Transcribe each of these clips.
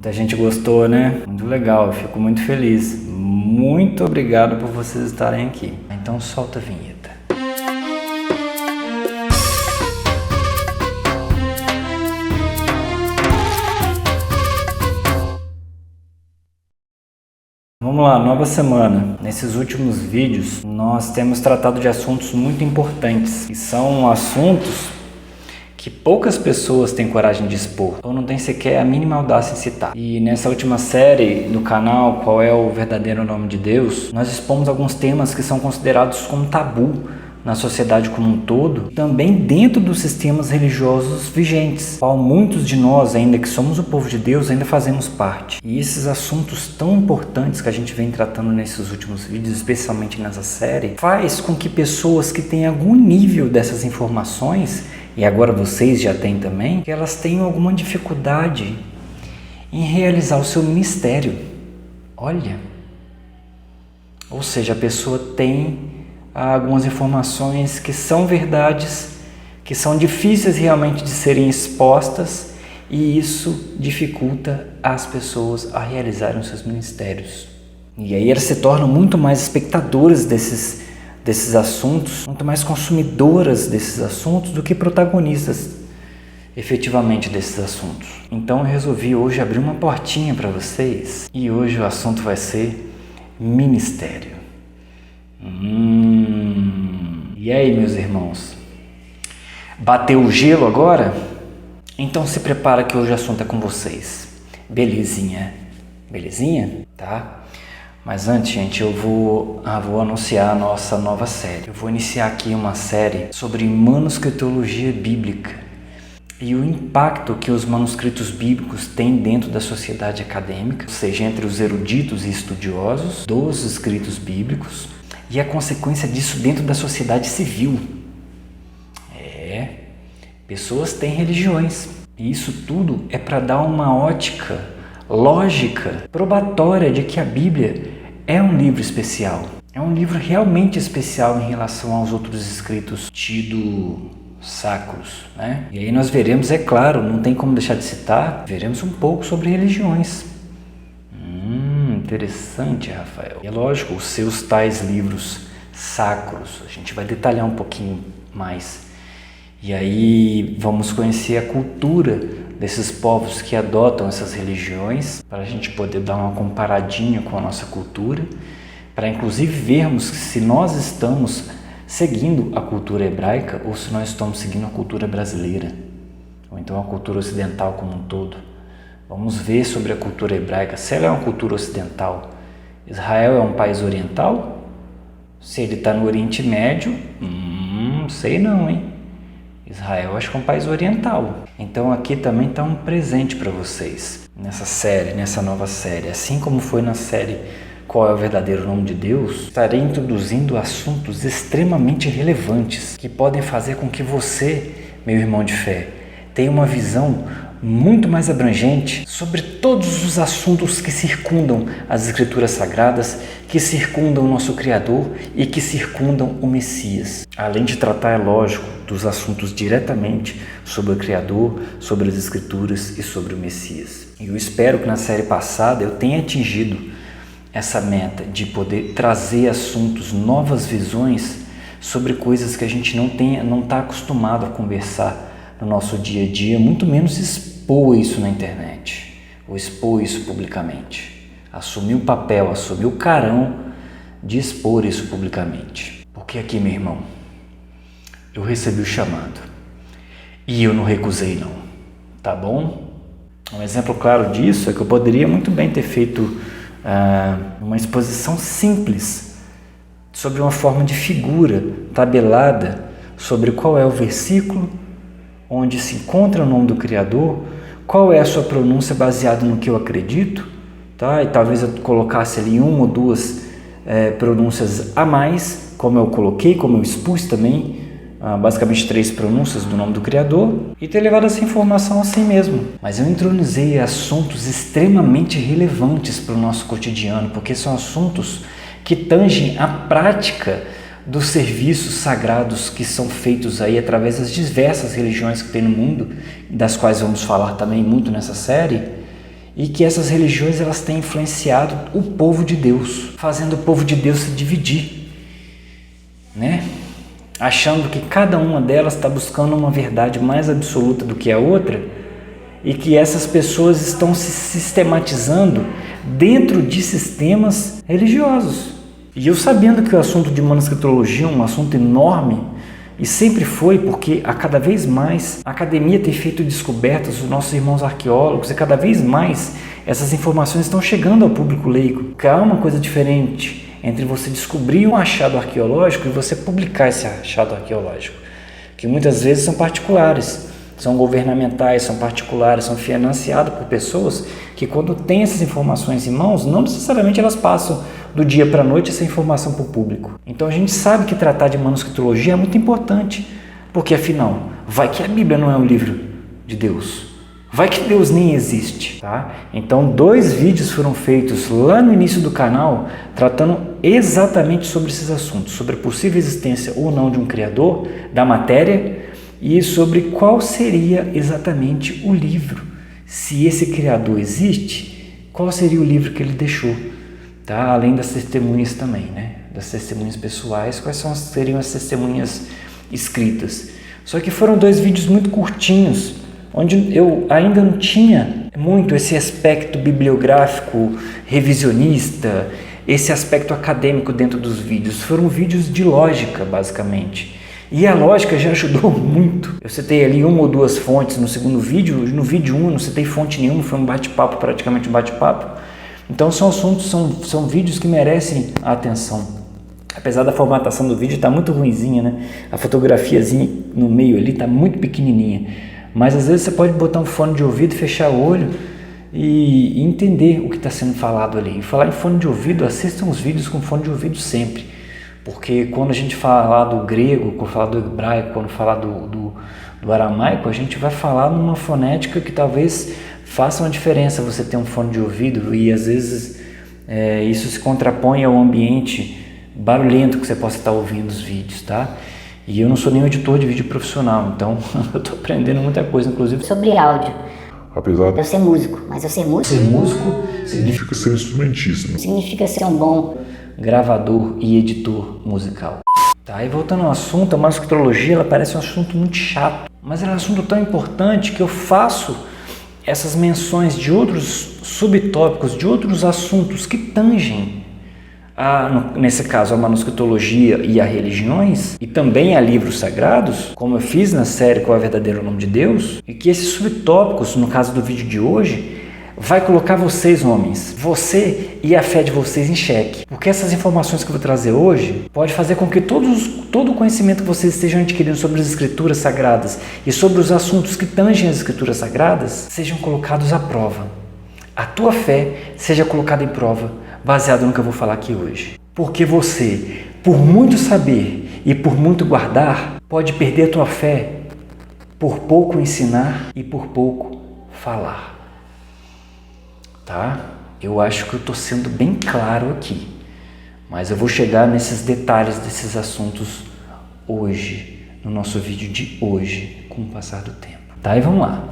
Muita gente gostou, né? Muito legal, eu fico muito feliz. Muito obrigado por vocês estarem aqui. Então solta a vinheta. Vamos lá, nova semana. Nesses últimos vídeos, nós temos tratado de assuntos muito importantes. E são assuntos que poucas pessoas têm coragem de expor, ou não têm sequer a mínima audácia em citar. E nessa última série do canal, Qual é o Verdadeiro Nome de Deus?, nós expomos alguns temas que são considerados como tabu na sociedade como um todo, também dentro dos sistemas religiosos vigentes, qual muitos de nós, ainda que somos o povo de Deus, ainda fazemos parte. E esses assuntos tão importantes que a gente vem tratando nesses últimos vídeos, especialmente nessa série, faz com que pessoas que têm algum nível dessas informações, e agora vocês já têm também, que elas tenham alguma dificuldade em realizar o seu ministério. Olha, ou seja, a pessoa tem algumas informações que são verdades, que são difíceis realmente de serem expostas, e isso dificulta as pessoas a realizarem os seus ministérios. E aí elas se tornam muito mais espectadoras desses assuntos, muito mais consumidoras desses assuntos do que protagonistas efetivamente desses assuntos. Então eu resolvi hoje abrir uma portinha para vocês, e hoje o assunto vai ser ministério. E aí, meus irmãos? Bateu o gelo agora? Então se prepara que hoje o assunto é com vocês. Belezinha? Belezinha? Tá? Mas antes, gente, eu vou anunciar a nossa nova série. Eu vou iniciar aqui uma série sobre manuscritologia bíblica e o impacto que os manuscritos bíblicos têm dentro da sociedade acadêmica, ou seja, entre os eruditos e estudiosos dos escritos bíblicos, e a consequência disso dentro da sociedade civil. Pessoas têm religiões, e isso tudo é para dar uma ótica lógica, probatória de que a Bíblia é um livro especial. É um livro realmente especial em relação aos outros escritos tidos sacros, né? E aí nós veremos, é claro, não tem como deixar de citar, veremos um pouco sobre religiões. Interessante, Rafael. E é lógico, os seus tais livros sacros, a gente vai detalhar um pouquinho mais. E aí vamos conhecer a cultura desses povos que adotam essas religiões, para a gente poder dar uma comparadinha com a nossa cultura, para inclusive vermos se nós estamos seguindo a cultura hebraica ou se nós estamos seguindo a cultura brasileira, ou então a cultura ocidental como um todo. Vamos ver sobre a cultura hebraica, se ela é uma cultura ocidental. Israel é um país oriental? Se ele está no Oriente Médio, sei não, hein? Israel acho que é um país oriental. Então aqui também está um presente para vocês, nessa série, nessa nova série. Assim como foi na série Qual é o Verdadeiro Nome de Deus, estarei introduzindo assuntos extremamente relevantes que podem fazer com que você, meu irmão de fé, tenha uma visão muito mais abrangente sobre todos os assuntos que circundam as Escrituras Sagradas, que circundam o nosso Criador e que circundam o Messias. Além de tratar, é lógico, dos assuntos diretamente sobre o Criador, sobre as Escrituras e sobre o Messias. E eu espero que na série passada eu tenha atingido essa meta de poder trazer assuntos, novas visões sobre coisas que a gente não está acostumado a conversar no nosso dia a dia, muito menos expor isso na internet, ou expor isso publicamente. Assumir o papel, assumir o carão de expor isso publicamente. Porque aqui, meu irmão, eu recebi o chamado e eu não recusei não, tá bom? Um exemplo claro disso é que eu poderia muito bem ter feito uma exposição simples sobre uma forma de figura tabelada sobre qual é o versículo onde se encontra o nome do Criador, qual é a sua pronúncia baseada no que eu acredito, tá? E talvez eu colocasse ali uma ou duas pronúncias a mais, como eu coloquei, como eu expus também, basicamente 3 pronúncias do nome do Criador, e ter levado essa informação assim mesmo. Mas eu intronizei assuntos extremamente relevantes para o nosso cotidiano, porque são assuntos que tangem a prática dos serviços sagrados que são feitos aí através das diversas religiões que tem no mundo, das quais vamos falar também muito nessa série, e que essas religiões elas têm influenciado o povo de Deus, fazendo o povo de Deus se dividir, né? Achando que cada uma delas está buscando uma verdade mais absoluta do que a outra e que essas pessoas estão se sistematizando dentro de sistemas religiosos. E eu, sabendo que o assunto de manuscritologia é um assunto enorme, e sempre foi, porque a cada vez mais a academia tem feito descobertas, os nossos irmãos arqueólogos, e cada vez mais essas informações estão chegando ao público leigo. Porque há uma coisa diferente entre você descobrir um achado arqueológico e você publicar esse achado arqueológico, que muitas vezes são particulares, são governamentais, são particulares, são financiados por pessoas que, quando têm essas informações em mãos, não necessariamente elas passam do dia para a noite essa informação para o público. Então a gente sabe que tratar de manuscritologia é muito importante, porque afinal, vai que a Bíblia não é um livro de Deus, vai que Deus nem existe, tá? Então 2 vídeos foram feitos lá no início do canal, tratando exatamente sobre esses assuntos, sobre a possível existência ou não de um criador da matéria, e sobre qual seria exatamente o livro. Se esse criador existe, qual seria o livro que ele deixou? Tá? Além das testemunhas também, né? Das testemunhas pessoais, quais seriam as testemunhas escritas? Só que foram 2 vídeos muito curtinhos, onde eu ainda não tinha muito esse aspecto bibliográfico, revisionista, esse aspecto acadêmico dentro dos vídeos. Foram vídeos de lógica, basicamente. E a lógica já ajudou muito. Eu citei ali 1 ou 2 fontes no segundo vídeo. No vídeo 1 eu não citei fonte nenhuma, foi um bate-papo, praticamente um bate-papo. Então são assuntos, são vídeos que merecem a atenção. Apesar da formatação do vídeo estar muito ruinzinha, né? A fotografiazinha no meio ali está muito pequenininha. Mas às vezes você pode botar um fone de ouvido, fechar o olho e entender o que está sendo falado ali. E falar em fone de ouvido, assistam os vídeos com fone de ouvido sempre. Porque quando a gente falar do grego, quando falar do hebraico, quando falar do aramaico, a gente vai falar numa fonética que talvez faça uma diferença você ter um fone de ouvido, e às vezes isso se contrapõe ao ambiente barulhento que você possa estar ouvindo os vídeos, tá? E eu não sou nenhum editor de vídeo profissional, então eu estou aprendendo muita coisa, inclusive sobre áudio. Apesar de eu ser músico, mas eu ser músico... Ser músico significa ser instrumentista. Significa ser um bom gravador e editor musical. Tá, e voltando ao assunto, a manuscritologia ela parece um assunto muito chato, mas ela é um assunto tão importante que eu faço essas menções de outros subtópicos, de outros assuntos que tangem, nesse caso, a manuscritologia e a religiões, e também a livros sagrados, como eu fiz na série Qual é o Verdadeiro Nome de Deus, e que esses subtópicos, no caso do vídeo de hoje, vai colocar vocês, homens, você e a fé de vocês em xeque. Porque essas informações que eu vou trazer hoje pode fazer com que todo o conhecimento que vocês estejam adquirindo sobre as escrituras sagradas e sobre os assuntos que tangem as escrituras sagradas sejam colocados à prova. A tua fé seja colocada em prova, baseado no que eu vou falar aqui hoje. Porque você, por muito saber e por muito guardar, pode perder a tua fé por pouco ensinar e por pouco falar. Tá? Eu acho que eu estou sendo bem claro aqui, mas eu vou chegar nesses detalhes desses assuntos hoje, no nosso vídeo de hoje, com o passar do tempo. Tá? E vamos lá.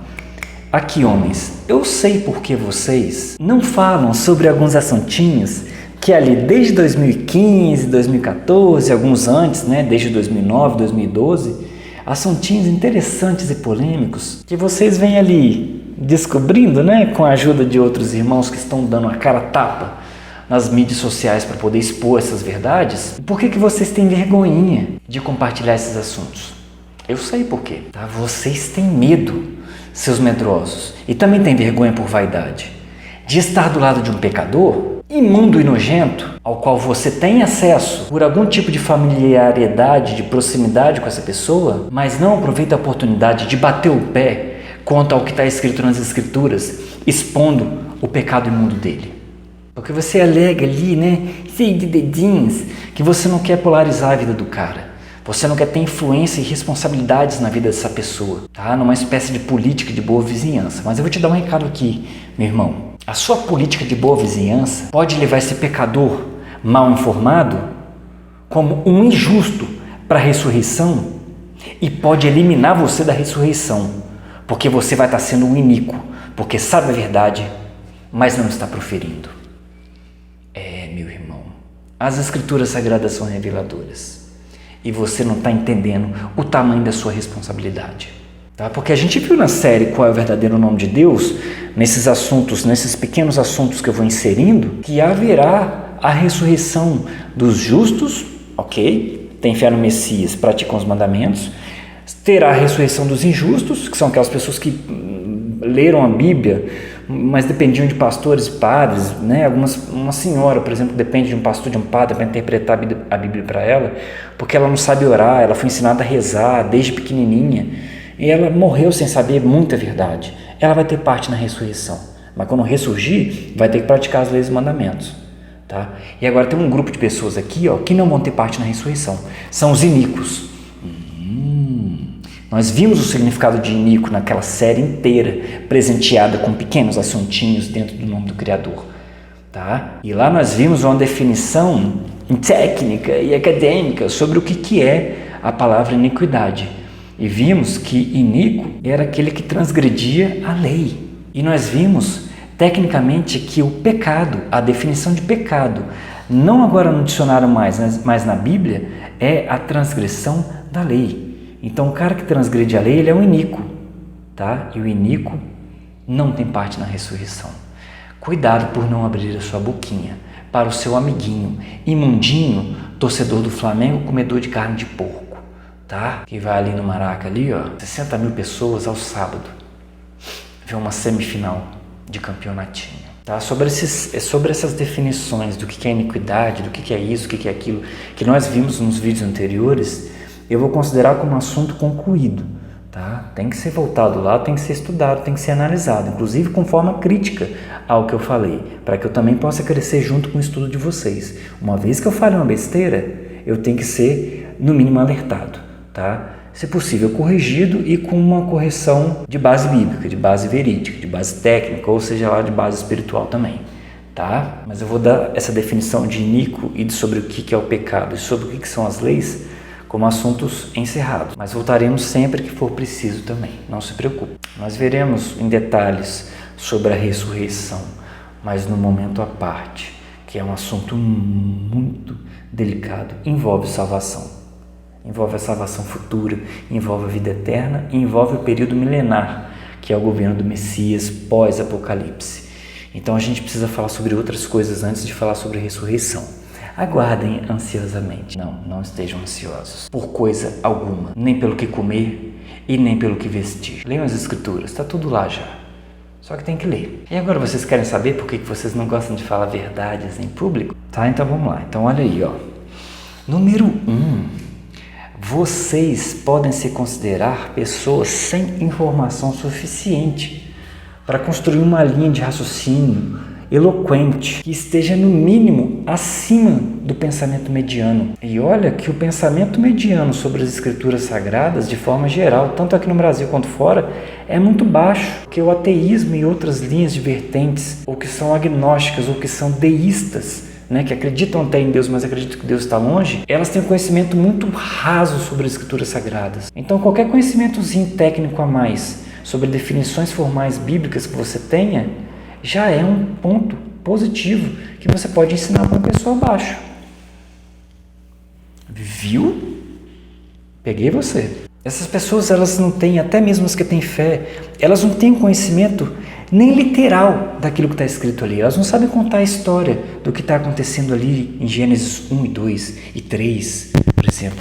Aqui, homens, eu sei porque vocês não falam sobre alguns assuntinhos que ali desde 2015, 2014, alguns antes, né, desde 2009, 2012, assuntinhos interessantes e polêmicos que vocês vêm ali descobrindo, né, com a ajuda de outros irmãos que estão dando a cara tapa nas mídias sociais para poder expor essas verdades. Por que vocês têm vergonhinha de compartilhar esses assuntos? Eu sei por quê, tá? Vocês têm medo, seus medrosos, e também têm vergonha por vaidade, de estar do lado de um pecador imundo e nojento, ao qual você tem acesso por algum tipo de familiaridade, de proximidade com essa pessoa, mas não aproveita a oportunidade de bater o pé quanto ao que está escrito nas Escrituras, expondo o pecado imundo dele. Porque você alega ali, né, cheio de dedinhos, que você não quer polarizar a vida do cara. Você não quer ter influência e responsabilidades na vida dessa pessoa, tá? Numa espécie de política de boa vizinhança. Mas eu vou te dar um recado aqui, meu irmão. A sua política de boa vizinhança pode levar esse pecador mal informado como um injusto para a ressurreição e pode eliminar você da ressurreição, porque você vai estar sendo um iníquo, porque sabe a verdade mas não está proferindo. Meu irmão, as Escrituras Sagradas são reveladoras e você não está entendendo o tamanho da sua responsabilidade. Tá? Porque a gente viu na série Qual é o Verdadeiro Nome de Deus, nesses assuntos, nesses pequenos assuntos que eu vou inserindo, que haverá a ressurreição dos justos, ok? Tem fé no Messias, praticam os mandamentos. Terá a ressurreição dos injustos, que são aquelas pessoas que leram a Bíblia, mas dependiam de pastores e padres, né? Uma senhora, por exemplo, depende de um pastor, de um padre para interpretar a Bíblia para ela, porque ela não sabe orar, ela foi ensinada a rezar desde pequenininha, e ela morreu sem saber muita verdade. Ela vai ter parte na ressurreição, mas quando ressurgir, vai ter que praticar as leis e mandamentos. Tá? E agora tem um grupo de pessoas aqui, ó, que não vão ter parte na ressurreição, são os iníquos. Nós vimos o significado de iníquo naquela série inteira, presenteada com pequenos assuntinhos dentro do nome do Criador. Tá? E lá nós vimos uma definição técnica e acadêmica sobre o que é a palavra iniquidade. E vimos que iníquo era aquele que transgredia a lei. E nós vimos, tecnicamente, que o pecado, a definição de pecado, não agora no dicionário mais, mas na Bíblia, é a transgressão da lei. Então, o cara que transgride a lei, ele é um iníquo, tá? E o iníquo não tem parte na ressurreição. Cuidado por não abrir a sua boquinha para o seu amiguinho, imundinho, torcedor do Flamengo, comedor de carne de porco, tá? Que vai ali no Maraca, ali, ó, 60 mil pessoas ao sábado, ver uma semifinal de campeonatinho. Tá? Sobre essas definições do que é iniquidade, do que é isso, do que é aquilo, que nós vimos nos vídeos anteriores, eu vou considerar como um assunto concluído. Tá? Tem que ser voltado lá, tem que ser estudado, tem que ser analisado, inclusive com forma crítica ao que eu falei, para que eu também possa crescer junto com o estudo de vocês. Uma vez que eu fale uma besteira, eu tenho que ser, no mínimo, alertado. Tá? Se possível, corrigido e com uma correção de base bíblica, de base verídica, de base técnica, ou seja lá, de base espiritual também. Tá? Mas eu vou dar essa definição de iníquo e sobre o que é o pecado e sobre o que são as leis como assuntos encerrados. Mas voltaremos sempre que for preciso também, não se preocupe. Nós veremos em detalhes sobre a ressurreição, mas no momento à parte, que é um assunto muito delicado, envolve salvação. Envolve a salvação futura, envolve a vida eterna e envolve o período milenar, que é o governo do Messias pós-Apocalipse. Então a gente precisa falar sobre outras coisas antes de falar sobre a ressurreição. Aguardem ansiosamente. Não estejam ansiosos por coisa alguma, nem pelo que comer e nem pelo que vestir. Leiam as Escrituras, está tudo lá já. Só que tem que ler. E agora vocês querem saber por que vocês não gostam de falar verdades em público? Tá, então vamos lá. Então olha aí, ó. Número 1. Vocês podem se considerar pessoas sem informação suficiente para construir uma linha de raciocínio eloquente que esteja no mínimo acima do pensamento mediano. E olha que o pensamento mediano sobre as Escrituras Sagradas, de forma geral, tanto aqui no Brasil quanto fora, é muito baixo, porque o ateísmo e outras linhas de vertentes, ou que são agnósticas, ou que são deístas, né, que acreditam até em Deus, mas acreditam que Deus está longe, elas têm um conhecimento muito raso sobre as Escrituras Sagradas. Então, qualquer conhecimentozinho técnico a mais sobre definições formais bíblicas que você tenha, já é um ponto positivo que você pode ensinar para uma pessoa abaixo. Viu? Peguei você. Essas pessoas, elas não têm, até mesmo as que têm fé, elas não têm conhecimento nem literal daquilo que está escrito ali. Elas não sabem contar a história do que está acontecendo ali em Gênesis 1 e 2 e 3, por exemplo.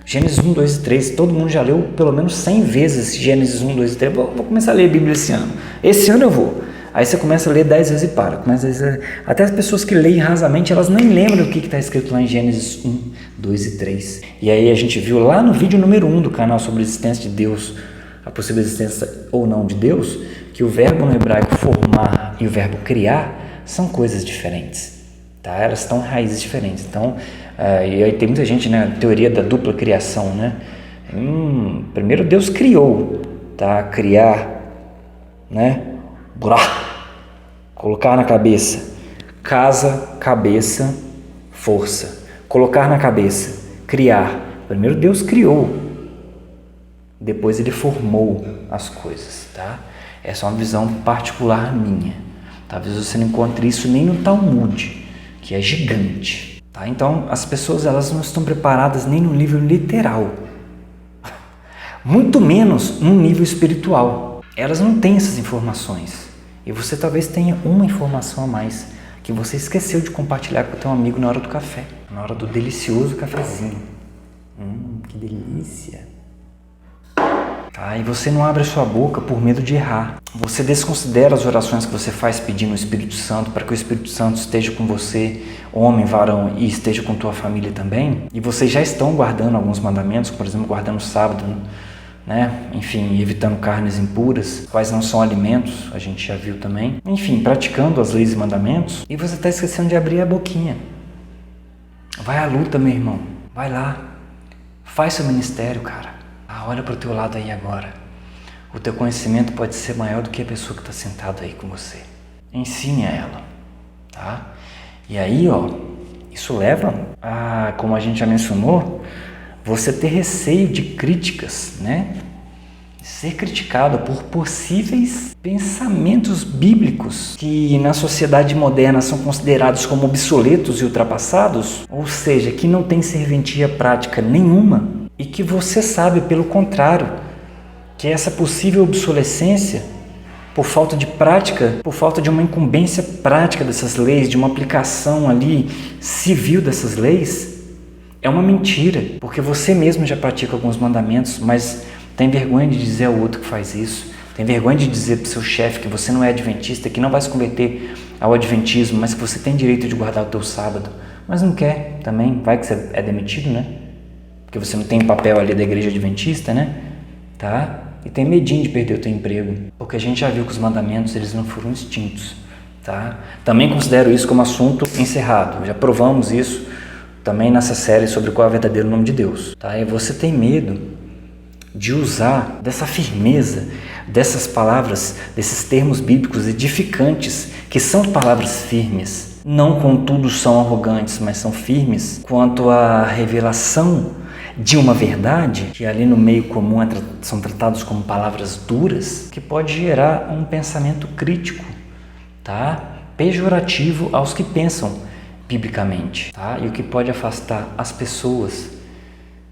Gênesis 1, 2 e 3, todo mundo já leu pelo menos 100 vezes Gênesis 1, 2 e 3. Vou começar a ler a Bíblia esse ano. Esse ano eu vou. Aí você começa a ler 10 vezes e para. Até as pessoas que leem rasamente, elas nem lembram o que está escrito lá em Gênesis 1, 2 e 3. E aí a gente viu lá no vídeo número 1 do canal sobre a existência de Deus, a possível existência ou não de Deus, que o verbo no hebraico formar e o verbo criar são coisas diferentes. Tá? Elas estão em raízes diferentes. Então, e aí tem muita gente, né, teoria da dupla criação, né? Primeiro Deus criou, tá? Criar, né? Colocar na cabeça, casa, cabeça, força. Colocar na cabeça, criar. Primeiro Deus criou, depois ele formou as coisas, tá? Essa é uma visão particular minha. Talvez você não encontre isso nem no Talmud, que é gigante. Tá? Então, as pessoas elas não estão preparadas nem no nível literal, muito menos no nível espiritual. Elas não têm essas informações. E você talvez tenha uma informação a mais que você esqueceu de compartilhar com o teu amigo na hora do café, na hora do delicioso cafezinho. Que delícia! Tá? E você não abre a sua boca por medo de errar. Você desconsidera as orações que você faz pedindo o Espírito Santo para que o Espírito Santo esteja com você, homem, varão, e esteja com tua família também. E vocês já estão guardando alguns mandamentos, por exemplo, guardando o sábado, né? Enfim, evitando carnes impuras, quais não são alimentos, a gente já viu também. Enfim, praticando as leis e mandamentos, e você está esquecendo de abrir a boquinha. Vai à luta, meu irmão. Vai lá. Faz seu ministério, cara. Olha para o teu lado aí agora. O teu conhecimento pode ser maior do que a pessoa que está sentada aí com você. Ensine a ela, tá? E aí, isso leva a, como a gente já mencionou, você ter receio de críticas, né? Ser criticado por possíveis pensamentos bíblicos que na sociedade moderna são considerados como obsoletos e ultrapassados, ou seja, que não tem serventia prática nenhuma. E que você sabe, pelo contrário, que essa possível obsolescência, por falta de prática, por falta de uma incumbência prática dessas leis, de uma aplicação ali civil dessas leis, é uma mentira. Porque você mesmo já pratica alguns mandamentos, mas tem vergonha de dizer ao outro que faz isso, tem vergonha de dizer para o seu chefe que você não é adventista, que não vai se converter ao adventismo, mas que você tem direito de guardar o teu sábado, mas não quer também, vai que você é demitido, né? Porque você não tem papel ali da igreja adventista, né? Tá? E tem medinho de perder o teu emprego. Porque a gente já viu que os mandamentos, eles não foram extintos, tá? Também considero isso como assunto encerrado. Já provamos isso também nessa série sobre qual é o verdadeiro nome de Deus, tá? E você tem medo de usar dessa firmeza, dessas palavras, desses termos bíblicos edificantes, que são palavras firmes. Não, contudo, são arrogantes, mas são firmes quanto à revelação de uma verdade, que ali no meio comum são tratados como palavras duras, que pode gerar um pensamento crítico, tá? Pejorativo aos que pensam biblicamente, tá? E o que pode afastar as pessoas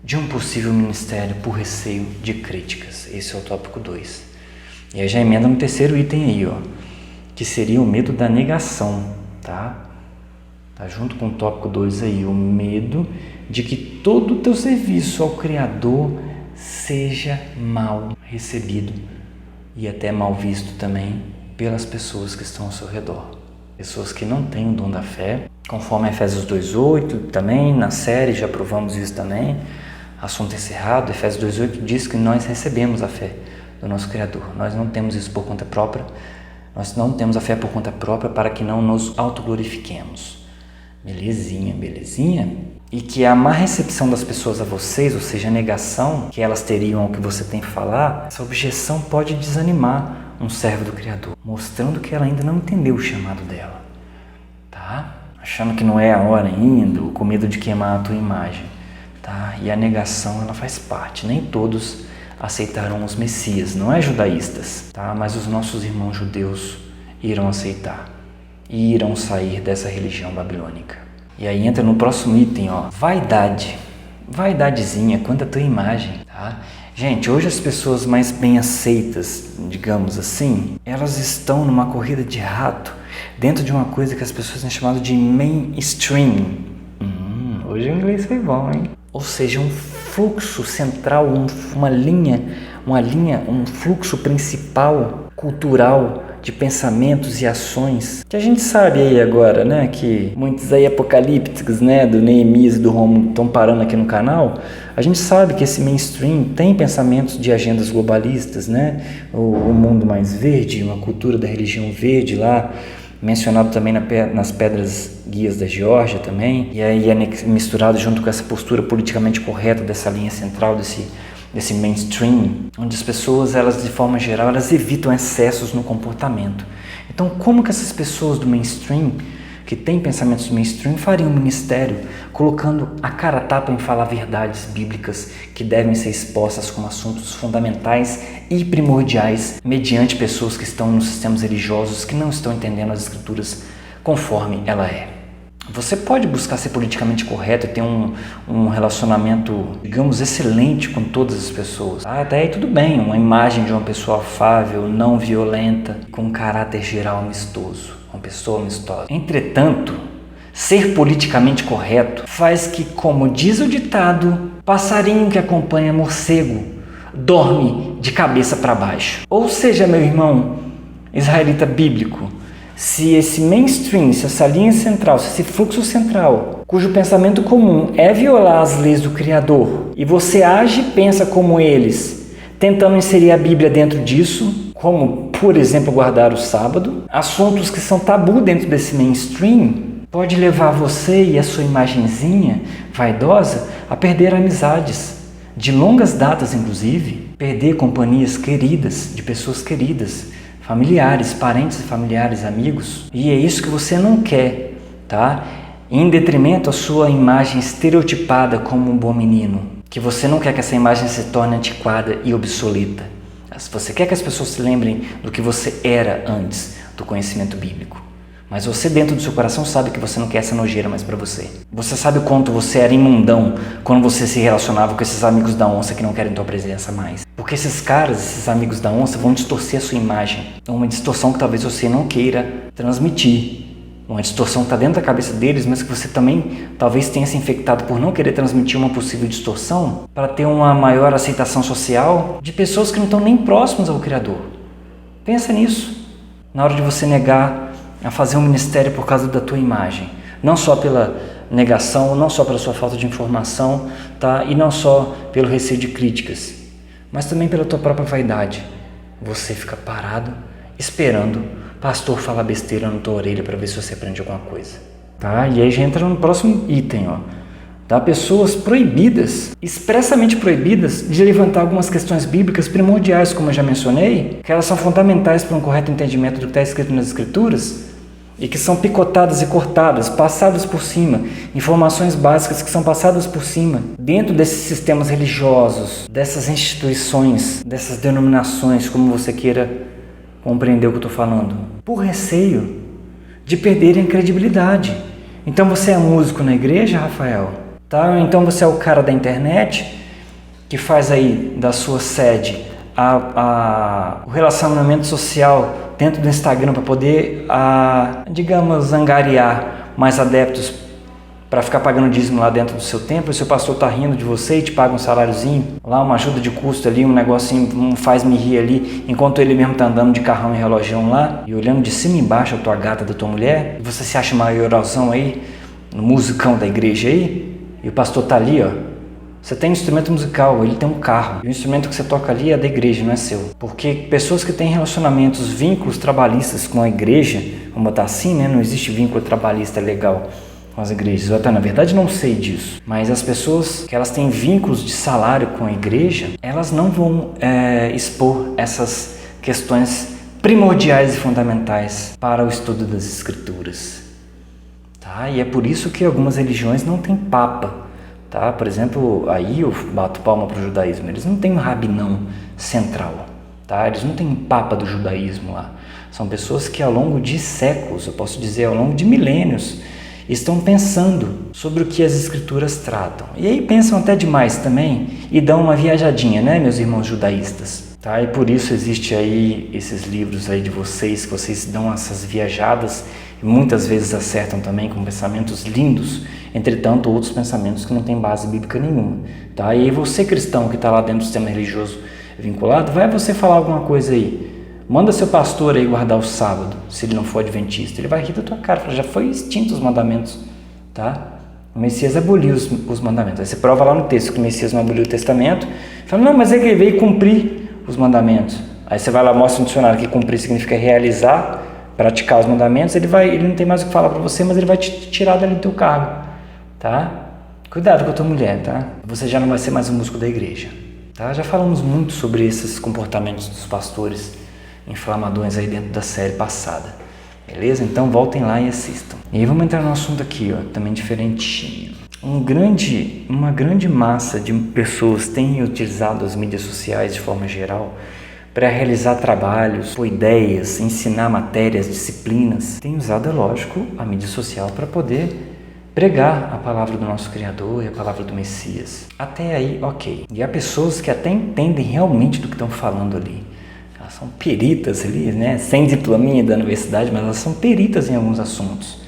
de um possível ministério por receio de críticas. Esse é o tópico 2. E aí já emenda no terceiro item aí, que seria o medo da negação, tá? Tá junto com o tópico 2 aí, o medo de que todo o teu serviço ao Criador seja mal recebido e até mal visto também pelas pessoas que estão ao seu redor. Pessoas que não têm o dom da fé, conforme Efésios 2:8 também, na série já provamos isso também, assunto encerrado. Efésios 2:8 diz que nós recebemos a fé do nosso Criador, nós não temos isso por conta própria, nós não temos a fé por conta própria para que não nos autoglorifiquemos. Belezinha, belezinha? E que a má recepção das pessoas a vocês, ou seja, a negação que elas teriam ao que você tem que falar, essa objeção pode desanimar um servo do Criador, mostrando que ela ainda não entendeu o chamado dela, tá? Achando que não é a hora ainda, ou com medo de queimar a tua imagem, tá? E a negação, ela faz parte. Nem todos aceitaram os Messias, não é judaístas, tá? Mas os nossos irmãos judeus irão aceitar e irão sair dessa religião babilônica. E aí entra no próximo item, vaidade. Vaidadezinha quanto à tua imagem, tá? Gente, hoje as pessoas mais bem aceitas, digamos assim, elas estão numa corrida de rato dentro de uma coisa que as pessoas têm chamado de mainstream. Hoje o inglês foi bom, hein? Ou seja, um fluxo central, uma linha, um fluxo principal, cultural, de pensamentos e ações, que a gente sabe aí agora, né, que muitos aí apocalípticos, né, do Neemias e do Rômulo estão parando aqui no canal. A gente sabe que esse mainstream tem pensamentos de agendas globalistas, né, o mundo mais verde, uma cultura da religião verde lá, mencionado também nas pedras guias da Geórgia também, e aí é misturado junto com essa postura politicamente correta dessa linha central, desse mainstream, onde as pessoas, elas de forma geral, elas evitam excessos no comportamento. Então, como que essas pessoas do mainstream que têm pensamentos mainstream fariam um ministério colocando a cara a tapa em falar verdades bíblicas que devem ser expostas como assuntos fundamentais e primordiais mediante pessoas que estão nos sistemas religiosos que não estão entendendo as escrituras conforme ela é. Você pode buscar ser politicamente correto e ter um relacionamento, digamos, excelente com todas as pessoas. Até aí tudo bem, uma imagem de uma pessoa afável, não violenta, com um caráter geral amistoso, uma pessoa amistosa. Entretanto, ser politicamente correto faz que, como diz o ditado, passarinho que acompanha morcego dorme de cabeça para baixo. Ou seja, meu irmão israelita bíblico, se esse mainstream, se essa linha central, se esse fluxo central, cujo pensamento comum é violar as leis do Criador, e você age e pensa como eles, tentando inserir a Bíblia dentro disso, como, por exemplo, guardar o sábado, assuntos que são tabu dentro desse mainstream, pode levar você e a sua imagenzinha vaidosa a perder amizades, de longas datas inclusive, perder companhias queridas, de pessoas queridas, familiares, parentes e familiares, amigos, e é isso que você não quer, tá? Em detrimento à sua imagem estereotipada como um bom menino, que você não quer que essa imagem se torne antiquada e obsoleta. Você quer que as pessoas se lembrem do que você era antes do conhecimento bíblico. Mas você dentro do seu coração sabe que você não quer essa nojeira mais para você. Você sabe o quanto você era imundão quando você se relacionava com esses amigos da onça que não querem tua presença mais. Porque esses caras, esses amigos da onça, vão distorcer a sua imagem. Uma distorção que talvez você não queira transmitir. Uma distorção que está dentro da cabeça deles, mas que você também talvez tenha se infectado por não querer transmitir uma possível distorção para ter uma maior aceitação social de pessoas que não estão nem próximas ao Criador. Pensa nisso. Na hora de você negar a fazer um ministério por causa da tua imagem, não só pela negação, não só pela sua falta de informação, tá? E não só pelo receio de críticas, mas também pela tua própria vaidade. Você fica parado, esperando o pastor falar besteira na tua orelha para ver se você aprende alguma coisa, tá? E aí já entra no próximo item, ó. Tá? Pessoas proibidas, expressamente proibidas, de levantar algumas questões bíblicas primordiais, como eu já mencionei, que elas são fundamentais para um correto entendimento do que está escrito nas Escrituras, e que são picotadas e cortadas, passadas por cima, informações básicas que são passadas por cima, dentro desses sistemas religiosos, dessas instituições, dessas denominações, como você queira compreender o que eu estou falando, por receio de perderem credibilidade. Então você é músico na igreja, Rafael? Tá? Então você é o cara da internet que faz aí da sua sede o relacionamento social dentro do Instagram para poder, digamos, angariar mais adeptos para ficar pagando dízimo lá dentro do seu templo, e seu pastor está rindo de você e te paga um saláriozinho, lá uma ajuda de custo ali, um negocinho, um faz-me rir ali, enquanto ele mesmo está andando de carrão e relogião lá, e olhando de cima e embaixo a tua gata da tua mulher, e você se acha maiorzão aí, no musicão da igreja aí, e o pastor está ali, ó. Você tem um instrumento musical, ele tem um carro, e o instrumento que você toca ali é da igreja, não é seu. Porque pessoas que têm relacionamentos, vínculos trabalhistas com a igreja, vamos botar assim, né? Não existe vínculo trabalhista legal com as igrejas. Eu até, na verdade, não sei disso. Mas as pessoas que elas têm vínculos de salário com a igreja, elas não vão expor essas questões primordiais e fundamentais para o estudo das Escrituras. Tá? E é por isso que algumas religiões não têm papa. Tá? Por exemplo, aí eu bato palma para o judaísmo, eles não têm um rabinão central, tá? Eles não têm um papa do judaísmo lá. São pessoas que ao longo de séculos, eu posso dizer ao longo de milênios, estão pensando sobre o que as escrituras tratam. E aí pensam até demais também e dão uma viajadinha, né, meus irmãos judaístas? Tá? E por isso existe aí esses livros aí de vocês, que vocês dão essas viajadas e muitas vezes acertam também com pensamentos lindos, entretanto outros pensamentos que não têm base bíblica nenhuma. Tá? E aí você cristão que está lá dentro do sistema religioso vinculado, vai você falar alguma coisa aí, manda seu pastor aí guardar o sábado, se ele não for adventista, ele vai rir da tua cara, já foi extinto os mandamentos, tá? O Messias aboliu os mandamentos. Aí você prova lá no texto que o Messias não aboliu o testamento, fala, não, mas é que ele veio cumprir os mandamentos. Aí você vai lá, mostra no dicionário que cumprir significa realizar, praticar os mandamentos, ele não tem mais o que falar para você, mas ele vai te tirar dali do teu cargo, tá? Cuidado com a tua mulher, tá? Você já não vai ser mais um músico da igreja, tá? Já falamos muito sobre esses comportamentos dos pastores inflamadões aí dentro da série passada. Beleza? Então voltem lá e assistam. E aí vamos entrar no assunto aqui, ó, também diferentinho. Uma grande massa de pessoas tem utilizado as mídias sociais de forma geral para realizar trabalhos, pôr ideias, ensinar matérias, disciplinas. Tem usado, é lógico, a mídia social para poder pregar a palavra do nosso Criador e a palavra do Messias. Até aí, ok. E há pessoas que até entendem realmente do que estão falando ali. Elas são peritas ali, né? Sem diplominha da universidade, mas elas são peritas em alguns assuntos.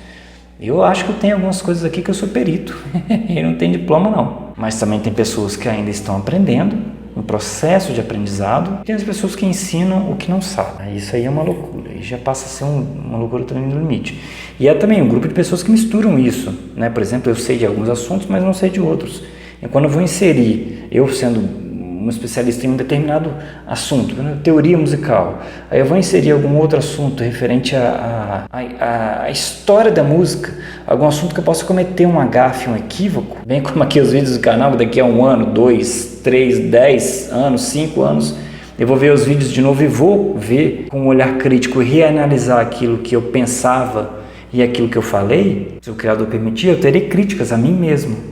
Eu acho que eu tenho algumas coisas aqui que eu sou perito. E não tenho diploma, não. Mas também tem pessoas que ainda estão aprendendo, no processo de aprendizado. Tem as pessoas que ensinam o que não sabem. Isso aí é uma loucura. E já passa a ser uma loucura também no limite. E há também um grupo de pessoas que misturam isso, né? Por exemplo, eu sei de alguns assuntos, mas não sei de outros. E quando eu vou inserir, eu sendo um especialista em um determinado assunto, né? Teoria musical, aí eu vou inserir algum outro assunto referente à história da música, algum assunto que eu possa cometer um agafe, um equívoco, bem como aqui os vídeos do canal, daqui a 1 ano, 2, 3, 10 anos, 5 anos, eu vou ver os vídeos de novo e vou ver com um olhar crítico e reanalisar aquilo que eu pensava e aquilo que eu falei. Se o Criador permitir, eu terei críticas a mim mesmo.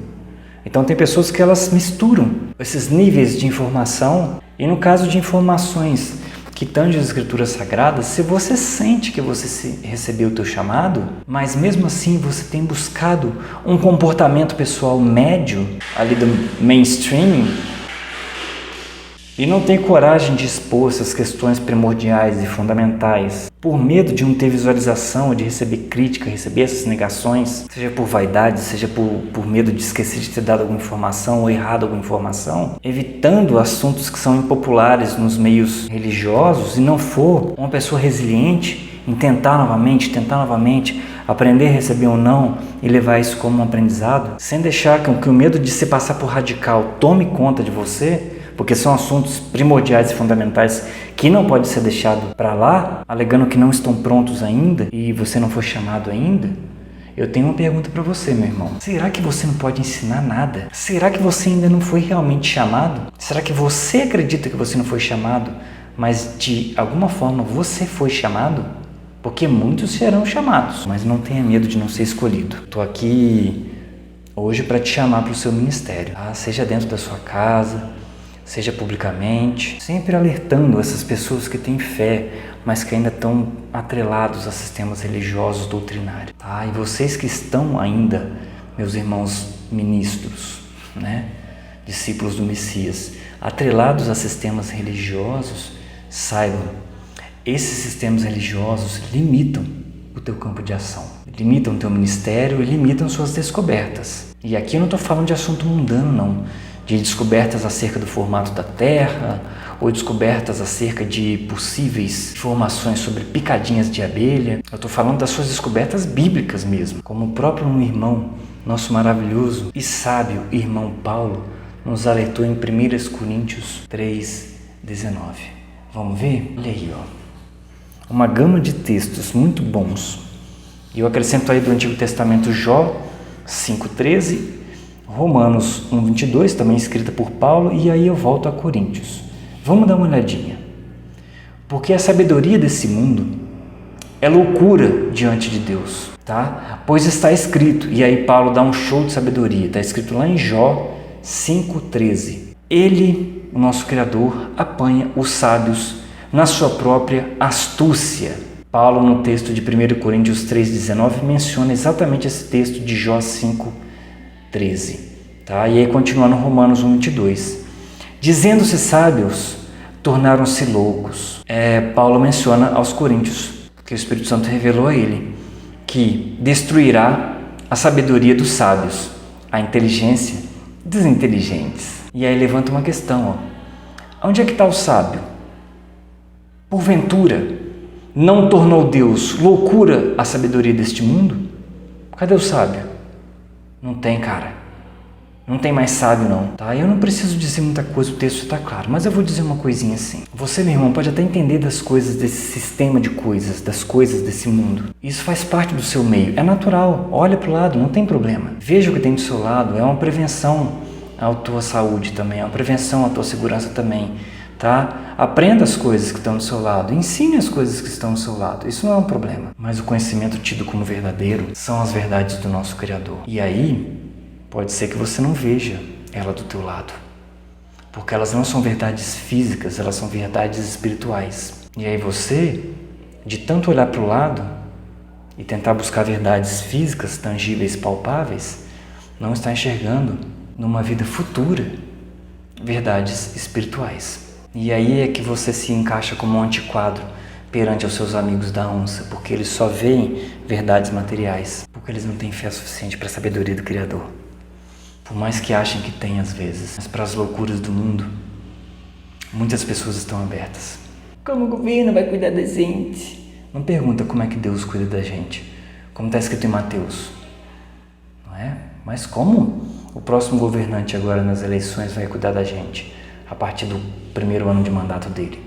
Então tem pessoas que elas misturam esses níveis de informação, e no caso de informações que tangem as escrituras sagradas, se você sente que você recebeu o teu chamado, mas mesmo assim você tem buscado um comportamento pessoal médio, ali do mainstream, e não tem coragem de expor essas questões primordiais e fundamentais, por medo de não ter visualização, de receber crítica, receber essas negações, seja por vaidade, seja por medo de esquecer de ter dado alguma informação ou errado alguma informação, evitando assuntos que são impopulares nos meios religiosos, e não for uma pessoa resiliente em tentar novamente, aprender a receber um não e levar isso como um aprendizado, sem deixar que o medo de se passar por radical tome conta de você, porque são assuntos primordiais e fundamentais que não pode ser deixado para lá, alegando que não estão prontos ainda e você não foi chamado ainda. Eu tenho uma pergunta para você, meu irmão. Será que você não pode ensinar nada? Será que você ainda não foi realmente chamado? Será que você acredita que você não foi chamado, mas de alguma forma você foi chamado? Porque muitos serão chamados, mas não tenha medo de não ser escolhido. Estou aqui hoje para te chamar para o seu ministério, tá? Seja dentro da sua casa, seja publicamente, sempre alertando essas pessoas que têm fé, mas que ainda estão atrelados a sistemas religiosos doutrinários. Tá? E vocês que estão ainda, meus irmãos ministros, né? Discípulos do Messias, atrelados a sistemas religiosos, saibam, esses sistemas religiosos limitam o teu campo de ação, limitam o teu ministério e limitam suas descobertas. E aqui eu não estou falando de assunto mundano, não. De descobertas acerca do formato da Terra, ou descobertas acerca de possíveis informações sobre picadinhas de abelha. Eu estou falando das suas descobertas bíblicas mesmo, como o próprio irmão, nosso maravilhoso e sábio irmão Paulo, nos alertou em 1 Coríntios 3:19. Vamos ver? Olha aí, ó. Uma gama de textos muito bons. E eu acrescento aí do Antigo Testamento Jó 5:13, Romanos 1:22, também escrita por Paulo, e aí eu volto a Coríntios. Vamos dar uma olhadinha. Porque a sabedoria desse mundo é loucura diante de Deus, tá? Pois está escrito, e aí Paulo dá um show de sabedoria, está escrito lá em Jó 5:13. Ele, o nosso Criador, apanha os sábios na sua própria astúcia. Paulo, no texto de 1 Coríntios 3:19, menciona exatamente esse texto de Jó 5:13. Tá? E aí continuando Romanos 1:22. Dizendo-se sábios, tornaram-se loucos. Paulo menciona aos Coríntios que o Espírito Santo revelou a ele que destruirá a sabedoria dos sábios, a inteligência dos inteligentes. E aí levanta uma questão, ó. Onde é que está o sábio? Porventura, não tornou Deus loucura a sabedoria deste mundo? Cadê o sábio? Não tem, cara. Não tem mais sábio, não. Tá? Eu não preciso dizer muita coisa, o texto está claro. Mas eu vou dizer uma coisinha assim. Você, meu irmão, pode até entender das coisas desse sistema de coisas, das coisas desse mundo. Isso faz parte do seu meio. É natural. Olha para o lado, não tem problema. Veja o que tem do seu lado. É uma prevenção à tua saúde também. É uma prevenção à tua segurança também. tá? Aprenda as coisas que estão do seu lado, ensine as coisas que estão do seu lado, isso não é um problema. Mas o conhecimento tido como verdadeiro são as verdades do nosso Criador. E aí, pode ser que você não veja ela do teu lado, porque elas não são verdades físicas, elas são verdades espirituais. E aí você, de tanto olhar para o lado e tentar buscar verdades físicas, tangíveis, palpáveis, não está enxergando numa vida futura verdades espirituais. E aí é que você se encaixa como um antiquadro perante os seus amigos da onça, porque eles só veem verdades materiais, porque eles não têm fé suficiente para a sabedoria do Criador. Por mais que achem que tem às vezes, mas para as loucuras do mundo, muitas pessoas estão abertas. Como o governo vai cuidar da gente? Não pergunta como é que Deus cuida da gente, como está escrito em Mateus, não é? Mas como o próximo governante agora nas eleições vai cuidar da gente a partir do primeiro ano de mandato dele?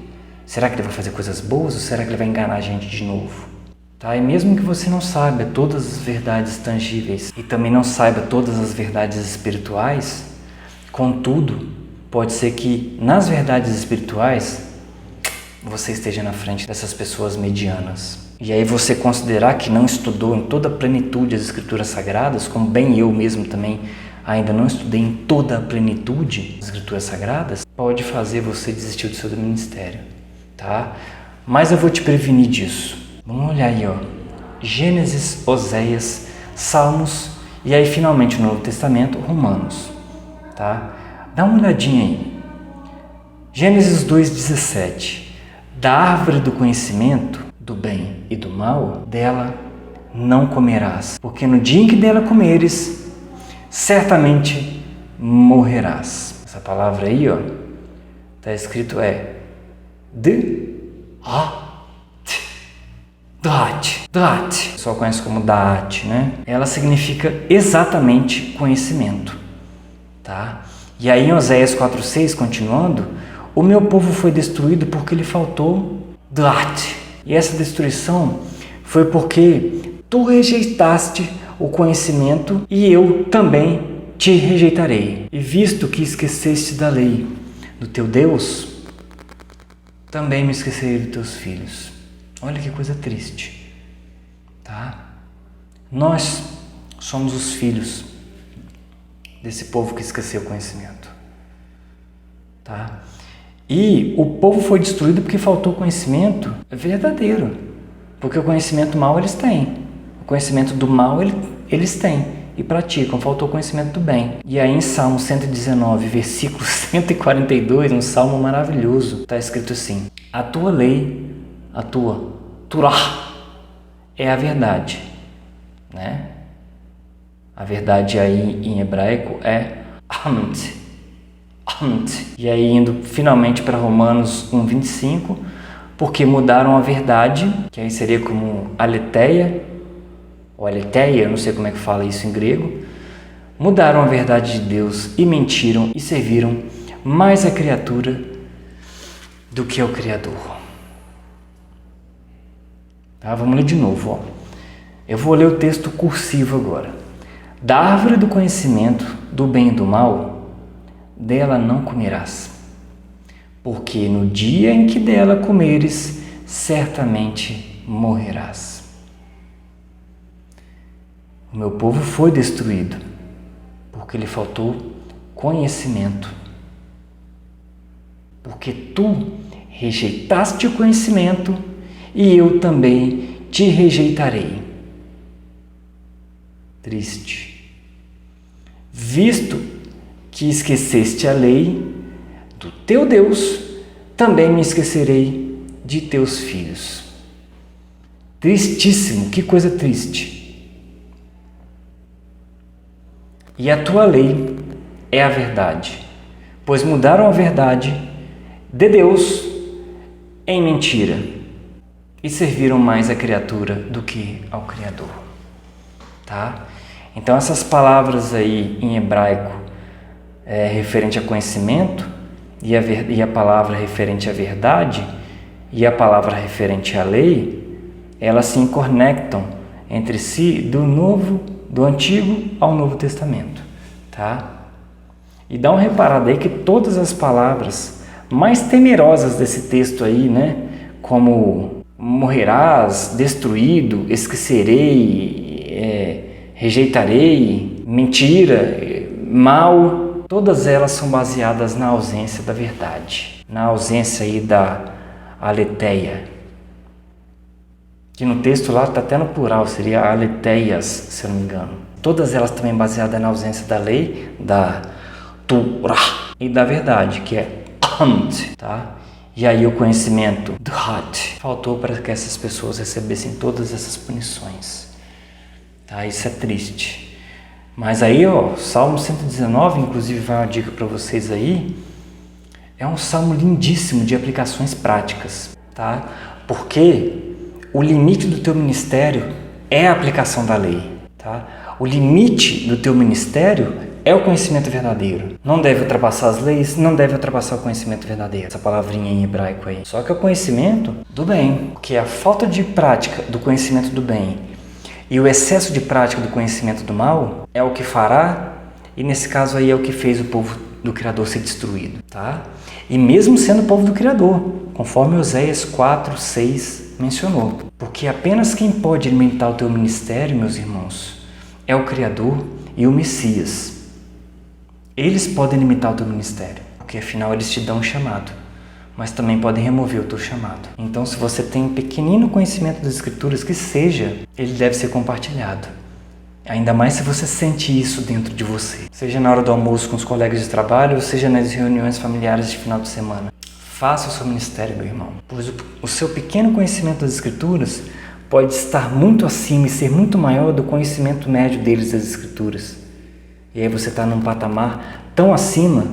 Será que ele vai fazer coisas boas ou será que ele vai enganar a gente de novo? Tá? E mesmo que você não saiba todas as verdades tangíveis e também não saiba todas as verdades espirituais, contudo, pode ser que nas verdades espirituais você esteja na frente dessas pessoas medianas. E aí você considerar que não estudou em toda a plenitude as Escrituras Sagradas, como bem eu mesmo também ainda não estudei em toda a plenitude das Escrituras Sagradas, pode fazer você desistir do seu ministério, tá? Mas eu vou te prevenir disso. Vamos olhar aí, ó. Gênesis, Oséias, Salmos e aí finalmente no Novo Testamento, Romanos, tá? Dá uma olhadinha aí. Gênesis 2,17. Da árvore do conhecimento do bem e do mal, dela não comerás, porque no dia em que dela comeres, certamente morrerás. Essa palavra aí, ó, tá escrito Daat. Só conhece como Daat, né? Ela significa exatamente conhecimento, tá? E aí em Oséias 4,6, continuando, o meu povo foi destruído porque lhe faltou Daat. E essa destruição foi porque tu rejeitaste o conhecimento e eu também te rejeitarei. E visto que esqueceste da lei do teu Deus, também me esquecerei dos teus filhos. Olha que coisa triste, tá? Nós somos os filhos desse povo que esqueceu o conhecimento, tá? E o povo foi destruído porque faltou conhecimento verdadeiro, porque o conhecimento mal eles têm, o conhecimento do mal eles têm e praticam, faltou conhecimento do bem. E aí em Salmo 119, versículo 142, um salmo maravilhoso, está escrito assim: a tua lei, a tua Torá, é a verdade, né? A verdade aí em hebraico é Amt. E aí indo finalmente para Romanos 1,25, porque mudaram a verdade, que aí seria como aletheia, ou aletheia, eu não sei como é que fala isso em grego, mudaram a verdade de Deus e mentiram e serviram mais a criatura do que ao Criador. Tá? Vamos ler de novo, ó. Eu vou ler o texto cursivo agora. Da árvore do conhecimento do bem e do mal, dela não comerás, porque no dia em que dela comeres, certamente morrerás. O meu povo foi destruído, porque lhe faltou conhecimento. Porque tu rejeitaste o conhecimento, e eu também te rejeitarei. Triste. Visto que esqueceste a lei do teu Deus, também me esquecerei de teus filhos. Tristíssimo, que coisa triste. E a tua lei é a verdade, pois mudaram a verdade de Deus em mentira e serviram mais a criatura do que ao Criador. Tá? Então essas palavras aí em hebraico referente a conhecimento e a palavra referente à verdade e a palavra referente à lei, elas se conectam entre si do Antigo ao Novo Testamento, tá? E dá uma reparada aí que todas as palavras mais temerosas desse texto aí, né? Como morrerás, destruído, esquecerei, rejeitarei, mentira, mal. Todas elas são baseadas na ausência da verdade, na ausência aí da aletheia. Que no texto lá está até no plural, seria aleteias, se eu não me engano. Todas elas também baseadas na ausência da lei, da Torah e da verdade, que é Ant, tá? E aí o conhecimento do Hat faltou para que essas pessoas recebessem todas essas punições, tá? Isso é triste. Mas aí, ó, Salmo 119, inclusive vai uma dica para vocês aí, é um salmo lindíssimo de aplicações práticas, tá? Porque o limite do teu ministério é a aplicação da lei, tá? O limite do teu ministério é o conhecimento verdadeiro. Não deve ultrapassar as leis, não deve ultrapassar o conhecimento verdadeiro. Essa palavrinha em hebraico aí. Só que é o conhecimento do bem, porque a falta de prática do conhecimento do bem e o excesso de prática do conhecimento do mal é o que fará, e nesse caso aí é o que fez o povo do Criador ser destruído, tá? E mesmo sendo o povo do Criador, conforme Oséias 4:6 mencionou. Porque apenas quem pode alimentar o teu ministério, meus irmãos, é o Criador e o Messias. Eles podem limitar o teu ministério, porque afinal eles te dão um chamado, mas também podem remover o teu chamado. Então, se você tem um pequenino conhecimento das Escrituras, que seja, ele deve ser compartilhado. Ainda mais se você sente isso dentro de você. Seja na hora do almoço com os colegas de trabalho, ou seja nas reuniões familiares de final de semana. Faça o seu ministério, meu irmão, pois o seu pequeno conhecimento das Escrituras pode estar muito acima e ser muito maior do conhecimento médio deles das Escrituras. E aí você está num patamar tão acima,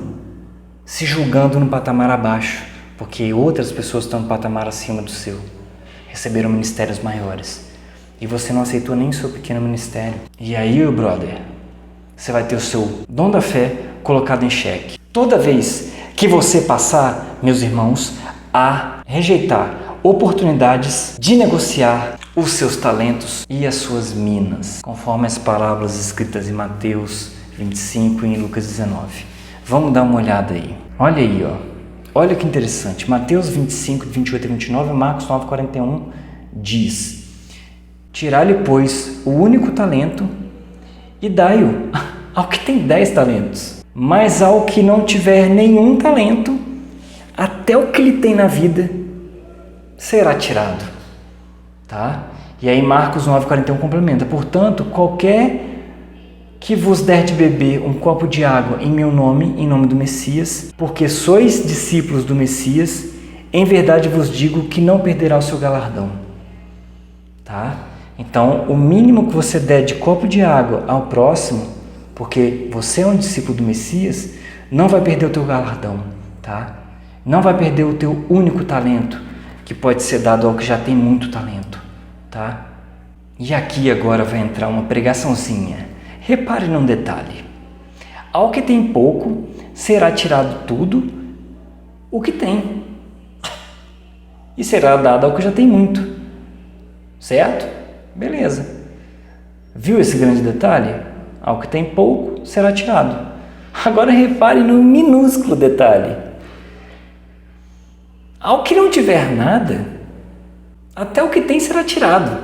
se julgando num patamar abaixo, porque outras pessoas estão num patamar acima do seu, receberam ministérios maiores. E você não aceitou nem o seu pequeno ministério. E aí, meu brother, você vai ter o seu dom da fé colocado em xeque. Toda vez que você passar, meus irmãos, a rejeitar oportunidades de negociar os seus talentos e as suas minas, conforme as palavras escritas em Mateus 25 e em Lucas 19. Vamos dar uma olhada aí. Olha aí, ó. Olha que interessante. Mateus 25, 28 e 29, Marcos 9, 41 diz: tirai-lhe, pois, o único talento e dai-o ao que tem 10 talentos. Mas ao que não tiver nenhum talento, até o que ele tem na vida será tirado. Tá? E aí Marcos 9,41 complementa: portanto, qualquer que vos der de beber um copo de água em meu nome, em nome do Messias, porque sois discípulos do Messias, em verdade vos digo que não perderá o seu galardão. Tá? Então, o mínimo que você der de copo de água ao próximo, porque você é um discípulo do Messias, não vai perder o teu galardão, tá? Não vai perder o teu único talento, que pode ser dado ao que já tem muito talento, tá? E aqui agora vai entrar uma pregaçãozinha. Repare num detalhe. Ao que tem pouco, será tirado tudo o que tem, e será dado ao que já tem muito. Certo? Beleza. Viu esse grande detalhe? Ao que tem pouco, será tirado. Agora repare no minúsculo detalhe. Ao que não tiver nada, até o que tem será tirado.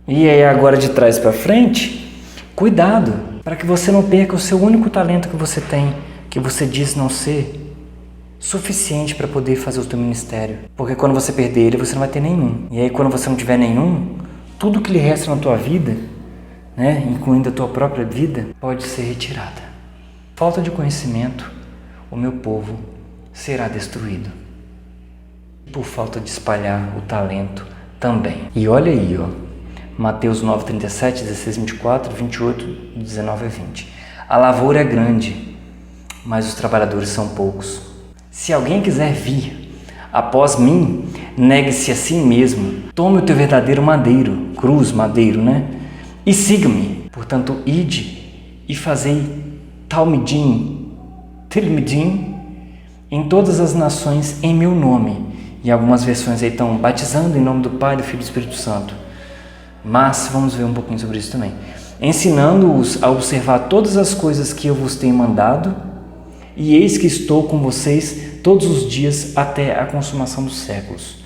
E aí agora de trás para frente, cuidado, para que você não perca o seu único talento que você tem, que você diz não ser suficiente para poder fazer o teu ministério. Porque quando você perder ele, você não vai ter nenhum. E aí quando você não tiver nenhum, tudo que lhe resta na tua vida, né, incluindo a tua própria vida, pode ser retirada. Falta de conhecimento, o meu povo será destruído. Por falta de espalhar o talento também. E olha aí, ó, Mateus 9, 37, 16, 24, 28, 19 a 20. A lavoura é grande, mas os trabalhadores são poucos. Se alguém quiser vir após mim, negue-se a si mesmo, tome o teu verdadeiro madeiro, cruz, madeiro, né? E siga-me. Portanto, ide e fazei talmidim, em todas as nações em meu nome. E algumas versões aí estão batizando em nome do Pai, do Filho e do Espírito Santo. Mas vamos ver um pouquinho sobre isso também. Ensinando-os a observar todas as coisas que eu vos tenho mandado, e eis que estou com vocês todos os dias até a consumação dos séculos.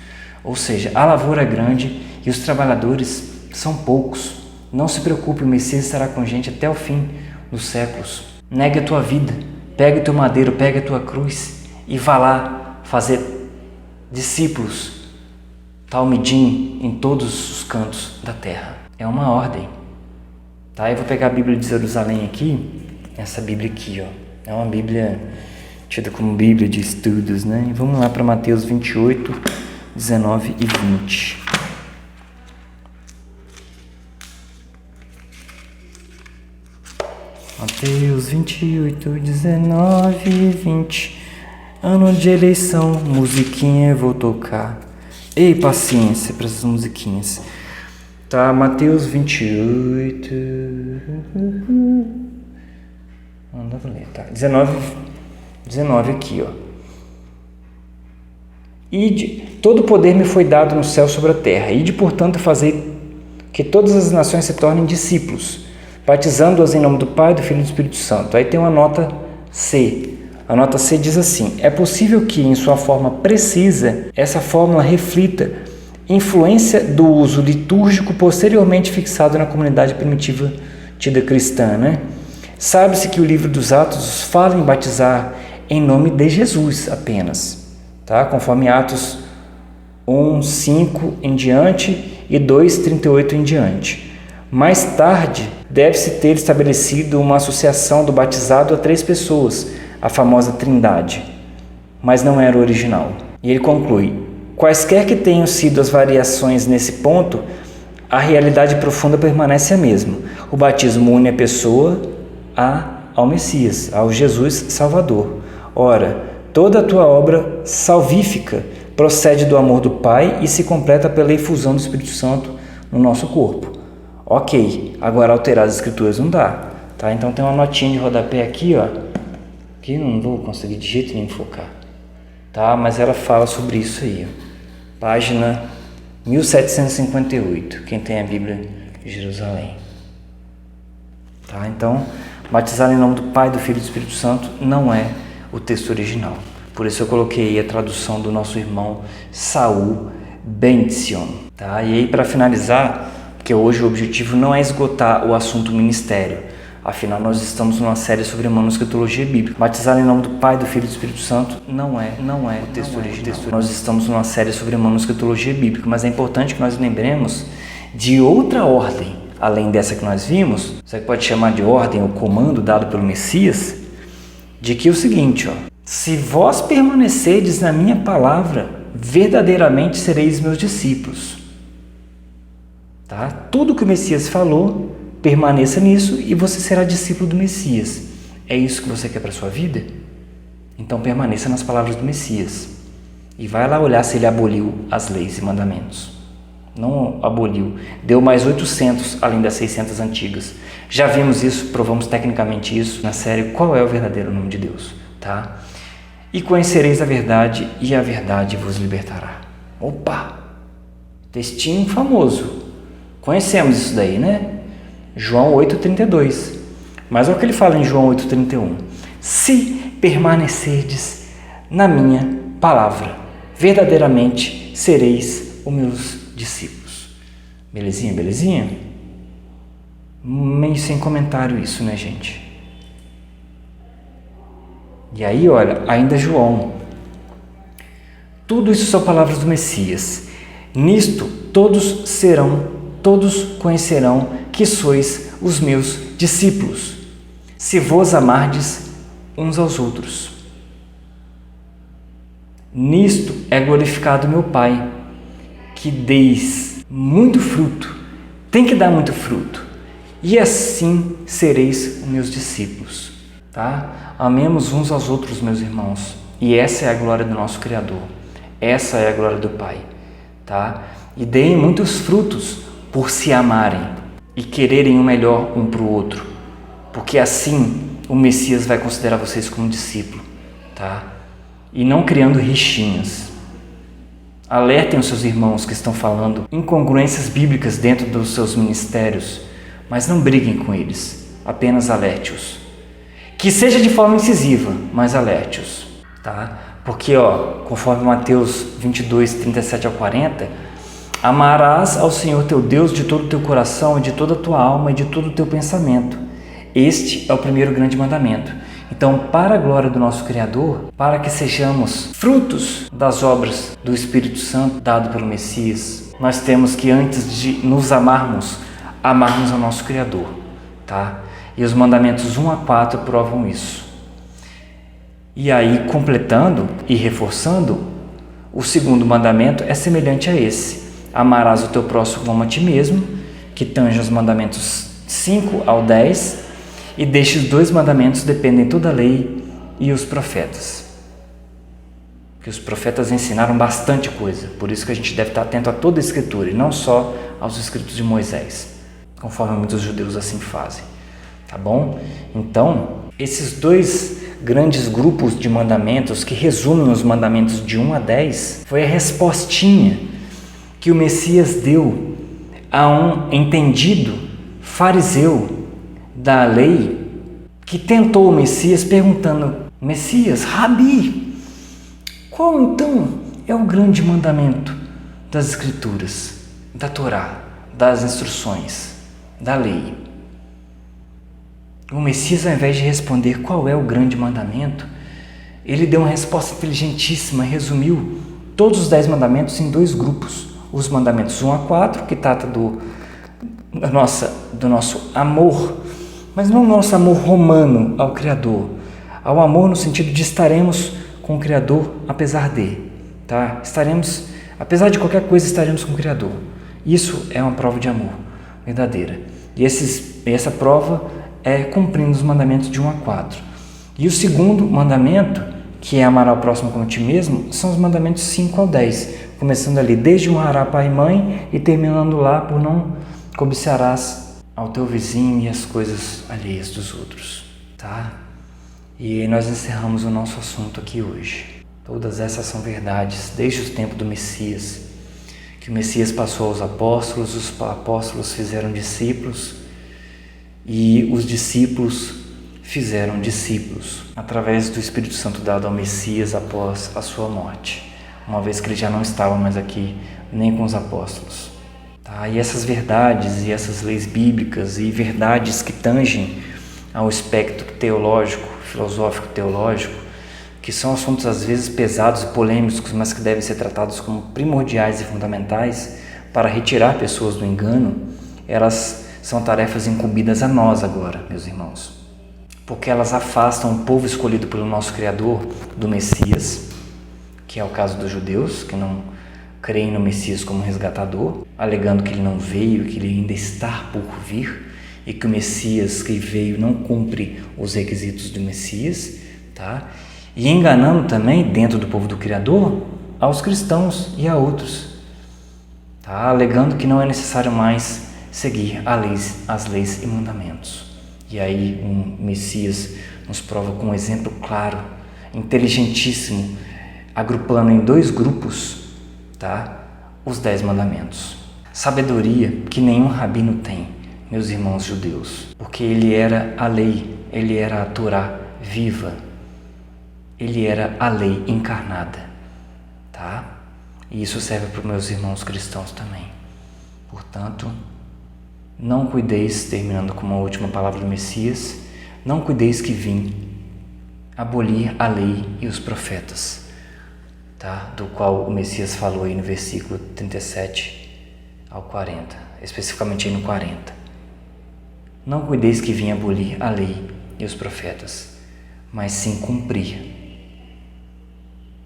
Ou seja, a lavoura é grande e os trabalhadores são poucos. Não se preocupe, o Messias estará com a gente até o fim dos séculos. Negue a tua vida, pega o teu madeiro, pega a tua cruz e vá lá fazer discípulos, talmidim, em todos os cantos da terra. É uma ordem. Tá? Eu vou pegar a Bíblia de Jerusalém aqui, essa Bíblia aqui, ó. É uma Bíblia tida como Bíblia de estudos, né? E vamos lá para Mateus 28, 19 e 20. Mateus 28, 19 e 20. Ano de eleição, musiquinha eu vou tocar. Ei, paciência para essas musiquinhas. Tá, Mateus 28. Não dá pra ler, tá? 19 aqui, ó. Ide, todo o poder me foi dado no céu sobre a terra. Ide, portanto, fazer que todas as nações se tornem discípulos, batizando-as em nome do Pai, do Filho e do Espírito Santo. Aí tem uma nota C. A nota C diz assim: é possível que, em sua forma precisa, essa fórmula reflita influência do uso litúrgico posteriormente fixado na comunidade primitiva tida cristã, né? Sabe-se que o livro dos Atos fala em batizar em nome de Jesus apenas, tá? Conforme Atos 1:5 em diante e 2:38 em diante. Mais tarde, deve-se ter estabelecido uma associação do batizado a 3 pessoas, a famosa Trindade, mas não era o original. E ele conclui: quaisquer que tenham sido as variações nesse ponto, a realidade profunda permanece a mesma. O batismo une a pessoa ao Messias, ao Jesus Salvador. Ora, toda a tua obra salvífica procede do amor do Pai e se completa pela efusão do Espírito Santo no nosso corpo. Ok, agora alterar as escrituras não dá, tá? Então tem uma notinha de rodapé aqui, ó, que não vou conseguir de jeito nenhum focar, tá? Mas ela fala sobre isso aí, ó. Página 1758, quem tem a Bíblia de Jerusalém. Tá? Então, batizar em nome do Pai, do Filho e do Espírito Santo não é o texto original. Por isso eu coloquei a tradução do nosso irmão Saul Benzion. Tá? E aí, para finalizar, porque hoje o objetivo não é esgotar o assunto ministério. Afinal, nós estamos numa série sobre manuscritologia bíblica. Batizar em nome do Pai, do Filho e do Espírito Santo não é o texto original. Nós estamos numa série sobre manuscritologia bíblica, mas é importante que nós lembremos de outra ordem, além dessa que nós vimos. Você pode chamar de ordem ou comando dado pelo Messias, de que é o seguinte, ó: se vós permanecerdes na minha palavra, verdadeiramente sereis meus discípulos. Tá? Tudo que o Messias falou, permaneça nisso e você será discípulo do Messias. É isso que você quer para a sua vida? Então permaneça nas palavras do Messias. E vai lá olhar se ele aboliu as leis e mandamentos. Não aboliu. Deu mais 800 além das 600 antigas. Já vimos isso, provamos tecnicamente isso na série Qual é o Verdadeiro Nome de Deus? Tá? E conhecereis a verdade e a verdade vos libertará. Opa! Textinho famoso. Conhecemos isso daí, né? João 8,32. Mas olha o que ele fala em João 8,31. Se permanecerdes na minha palavra, verdadeiramente sereis os meus discípulos. Belezinha, belezinha? Meio sem comentário isso, né, gente? E aí, olha, ainda João. Tudo isso são palavras do Messias. Nisto todos conhecerão que sois os meus discípulos, se vos amardes uns aos outros. Nisto é glorificado meu Pai, que deis muito fruto, tem que dar muito fruto, e assim sereis meus discípulos. Tá? Amemos uns aos outros, meus irmãos, e essa é a glória do nosso Criador, essa é a glória do Pai. Tá? E deem muitos frutos por se amarem e quererem o melhor um para o outro, porque assim o Messias vai considerar vocês como discípulo, tá? E não criando rixinhas. Alertem os seus irmãos que estão falando incongruências bíblicas dentro dos seus ministérios, mas não briguem com eles, apenas alerte-os. Que seja de forma incisiva, mas alerte-os, tá? Porque, conforme Mateus 22, 37 ao 40, amarás ao Senhor teu Deus de todo o teu coração, e de toda a tua alma e de todo o teu pensamento. Este é o primeiro grande mandamento. Então, para a glória do nosso Criador, para que sejamos frutos das obras do Espírito Santo dado pelo Messias, nós temos que, antes de nos amarmos ao nosso Criador, tá? E os mandamentos 1 a 4 provam isso. E aí, completando e reforçando, o segundo mandamento é semelhante a esse: amarás o teu próximo como a ti mesmo, que tange os mandamentos 5 ao 10, e destes 2 mandamentos dependem toda a lei e os profetas. Que os profetas ensinaram bastante coisa, por isso que a gente deve estar atento a toda a Escritura, e não só aos escritos de Moisés, conforme muitos judeus assim fazem, tá bom? Então, esses 2 grandes grupos de mandamentos que resumem os mandamentos de 1 a 10 foi a respostinha que o Messias deu a um entendido fariseu da lei que tentou o Messias perguntando: Messias, Rabi, qual então é o grande mandamento das Escrituras, da Torá, das instruções, da lei? O Messias, ao invés de responder qual é o grande mandamento, ele deu uma resposta inteligentíssima, resumiu todos os 10 mandamentos em 2 grupos. Os mandamentos 1 a 4, que trata do nosso amor, mas não o nosso amor romano ao Criador, ao amor no sentido de estaremos com o Criador apesar de, tá? Apesar de qualquer coisa, estaremos com o Criador. Isso é uma prova de amor verdadeira. E essa prova é cumprindo os mandamentos de 1 a 4. E o segundo mandamento, que é amar ao próximo como a ti mesmo, são os mandamentos 5 ao 10, começando ali desde honrar pai e mãe e terminando lá por não cobiçarás ao teu vizinho e as coisas alheias dos outros, tá? E nós encerramos o nosso assunto aqui hoje. Todas essas são verdades desde o tempo do Messias, que o Messias passou aos apóstolos, os apóstolos fizeram discípulos e os discípulos fizeram discípulos através do Espírito Santo dado ao Messias após a sua morte, uma vez que ele já não estava mais aqui nem com os apóstolos. Tá? E essas verdades e essas leis bíblicas e verdades que tangem ao espectro teológico, filosófico teológico, que são assuntos às vezes pesados e polêmicos, mas que devem ser tratados como primordiais e fundamentais para retirar pessoas do engano, elas são tarefas incumbidas a nós agora, meus irmãos, porque elas afastam o povo escolhido pelo nosso Criador do Messias, que é o caso dos judeus, que não creem no Messias como resgatador, alegando que ele não veio, que ele ainda está por vir, e que o Messias que veio não cumpre os requisitos do Messias, tá? E enganando também, dentro do povo do Criador, aos cristãos e a outros, tá? Alegando que não é necessário mais seguir as leis e mandamentos. E aí o Messias nos prova com um exemplo claro, inteligentíssimo, agrupando em 2 grupos, tá? Os 10 mandamentos. Sabedoria que nenhum rabino tem, meus irmãos judeus, porque ele era a lei, ele era a Torá viva, ele era a lei encarnada, tá? E isso serve para os meus irmãos cristãos também. Portanto, não cuideis, terminando com uma última palavra do Messias, não cuideis que vim abolir a lei e os profetas, tá? Do qual o Messias falou aí no versículo 37 ao 40, especificamente aí no 40. Não cuideis que vim abolir a lei e os profetas, mas sim cumprir.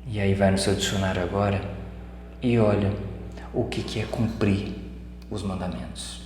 E aí vai no seu dicionário agora e olha o que é cumprir os mandamentos.